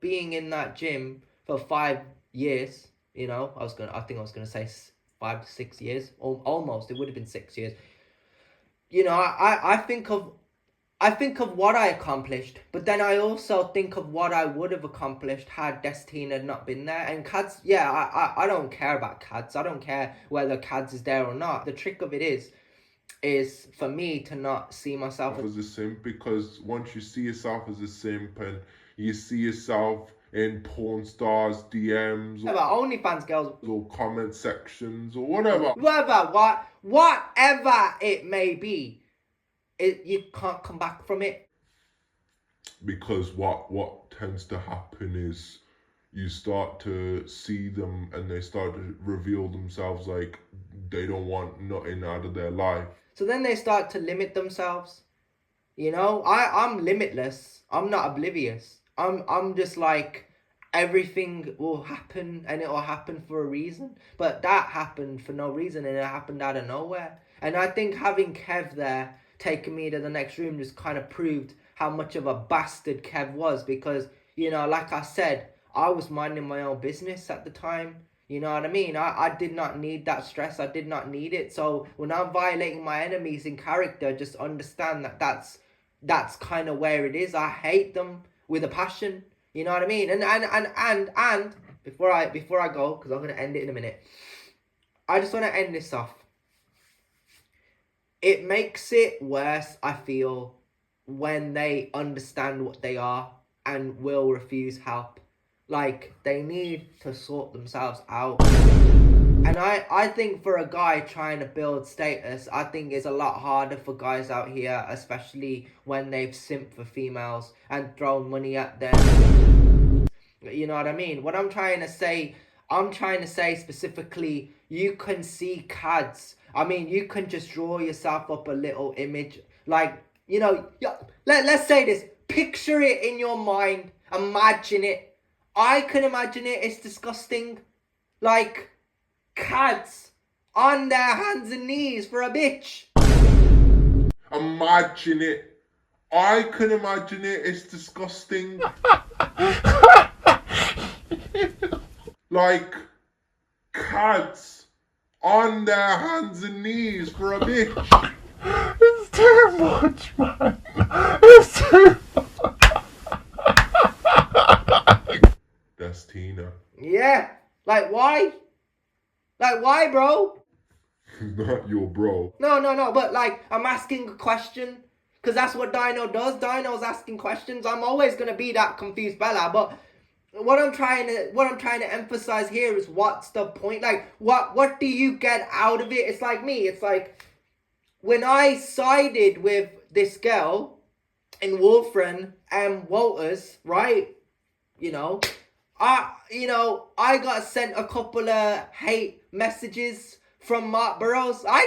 being in that gym for 5 years, you know, I think I was gonna say 5 to 6 years, almost. It would have been 6 years. You know, I think of what I accomplished, but then I also think of what I would have accomplished had Destina not been there. And Cads, yeah, I don't care about Cads. I don't care whether Cads is there or not. The trick of it is for me to not see myself as a simp, because once you see yourself as a simp and you see yourself in porn stars DMs or OnlyFans girls or comment sections or whatever whatever it may be, you can't come back from it. Because what tends to happen is you start to see them and they start to reveal themselves like they don't want nothing out of their life. So then they start to limit themselves. You know, I'm limitless. I'm not oblivious. I'm just like, everything will happen and it will happen for a reason. But that happened for no reason and it happened out of nowhere. And I think having Kev there taking me to the next room just kind of proved how much of a bastard Kev was, because, you know, like I said, I was minding my own business at the time. You know what I mean? I did not need that stress. I did not need it. So when I'm violating my enemies in character, just understand that that's kind of where it is. I hate them with a passion. You know what I mean? And before I go, because I'm gonna end it in a minute, I just want to end this off. It makes it worse, I feel, when they understand what they are and will refuse help. Like, they need to sort themselves out. And I think for a guy trying to build status, I think it's a lot harder for guys out here, especially when they've simped for females and thrown money at them. You know what I mean? What I'm trying to say specifically, you can see Cads. I mean, you can just draw yourself up a little image. Like, you know, let's say this. Picture it in your mind. Imagine it. I can imagine it. It's disgusting. Like, Cads on their hands and knees for a bitch. Imagine it. I can imagine it. It's disgusting. Like, Cads on their hands and knees for a bitch. It's too much, man. It's too much. Destina. Yeah. Like, why? Like, why, bro? Not your bro. No. But, like, I'm asking a question. Because that's what Dino does. Dino's asking questions. I'm always going to be that confused Bella. But what I'm trying to emphasize here is, what's the point? Like, what do you get out of it? It's like me. It's like, when I sided with this girl in Wolfram and Walters, right? You know, I got sent a couple of hate messages from Mark Burrows. I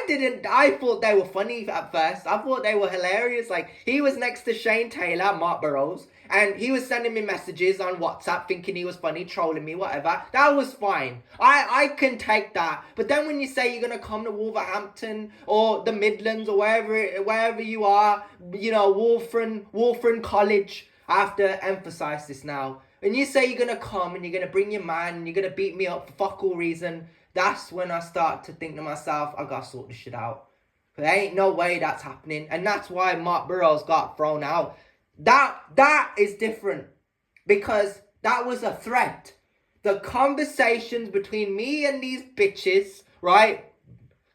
thought they were funny at first. I thought they were hilarious. Like, he was next to Shane Taylor, Mark Burrows, and he was sending me messages on WhatsApp thinking he was funny, trolling me, whatever. That was fine. I can take that. But then when you say you're going to come to Wolverhampton or the Midlands or wherever you are, you know, Wolfram College, I have to emphasize this now. When you say you're going to come and you're going to bring your man and you're going to beat me up for fuck all reason, that's when I start to think to myself, I got to sort this shit out. There ain't no way that's happening. And that's why Mark Burrows got thrown out. That is different. Because that was a threat. The conversations between me and these bitches, right?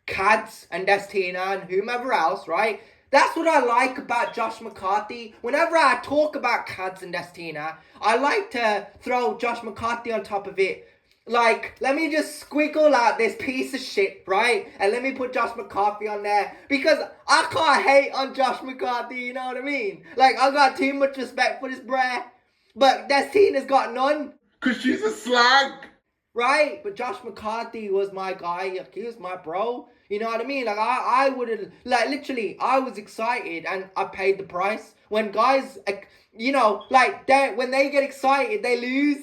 Cads and Destina and whomever else, right? That's what I like about Josh McCarthy. Whenever I talk about Cads and Destina, I like to throw Josh McCarthy on top of it. Like, let me just squiggle out this piece of shit, right? And let me put Josh McCarthy on there. Because I can't hate on Josh McCarthy, you know what I mean? Like, I got too much respect for this bruh. But Destina's got none. Because she's a slag. Right? But Josh McCarthy was my guy. He was my bro. You know what I mean? Like, I would have, like, literally, I was excited and I paid the price. When guys, you know, like, when they get excited, they lose.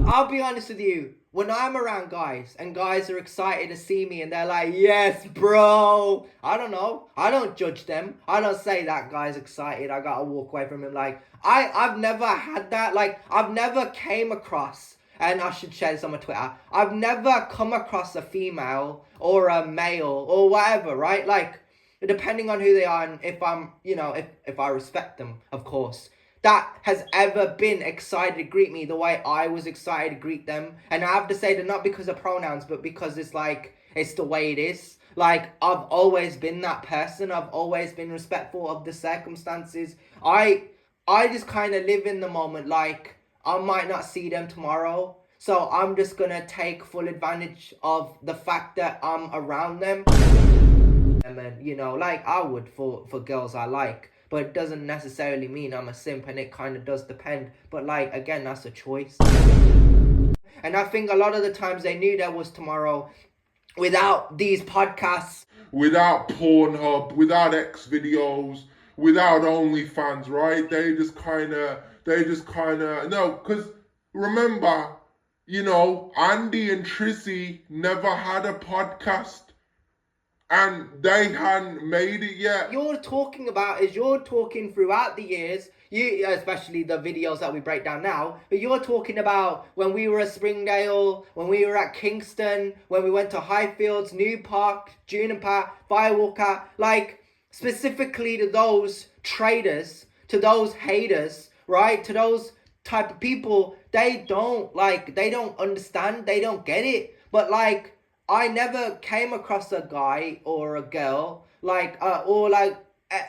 I'll be honest with you. When I'm around guys and guys are excited to see me and they're like, yes, bro. I don't know. I don't judge them. I don't say that guy's excited. I gotta walk away from him. Like, I've never had that. Like, I've never came across, and I should share this on my Twitter. I've never come across a female or a male or whatever, right? Like, depending on who they are and if I'm, if I respect them, of course, that has ever been excited to greet me the way I was excited to greet them. And I have to say that not because of pronouns, but because it's like, it's the way it is. Like, I've always been that person. I've always been respectful of the circumstances. I just kind of live in the moment. Like, I might not see them tomorrow, so I'm just gonna take full advantage of the fact that I'm around them. And like I would for girls I like. But it doesn't necessarily mean I'm a simp, and it kind of does depend. But like, again, that's a choice. And I think a lot of the times they knew there was tomorrow without these podcasts. Without Pornhub, without X videos, without OnlyFans, right? They just kind of, no, because remember, Andy and Trissy never had a podcast. And they hadn't made it yet. You're talking throughout the years, you especially the videos that we break down now, but you're talking about when we were at Springdale, when we were at Kingston, when we went to Highfields, New Park, Juniper, Firewalker, like specifically to those traders, to those haters, right? To those type of people, they don't understand, they don't get it. But like, I never came across a guy or a girl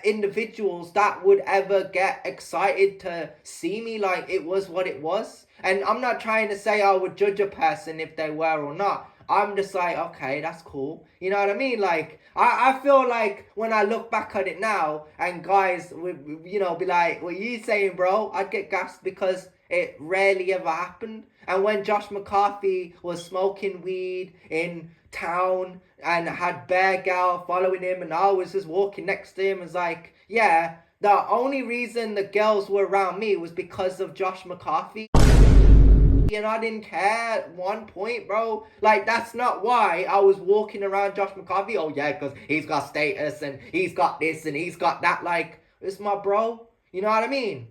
individuals that would ever get excited to see me. Like, it was what it was. And I'm not trying to say I would judge a person if they were or not. I'm just like, okay, that's cool. You know what I mean? Like, I feel like when I look back at it now and guys would, be like, what are you saying, bro? I'd get gassed because it rarely ever happened. And when Josh McCarthy was smoking weed in town and had Bear Gal following him and I was just walking next to him, it's like, yeah, the only reason the girls were around me was because of Josh McCarthy. And I didn't care at one point, bro. Like, that's not why I was walking around Josh McCarthy. Oh, yeah, because he's got status and he's got this and he's got that. Like, it's my bro. You know what I mean?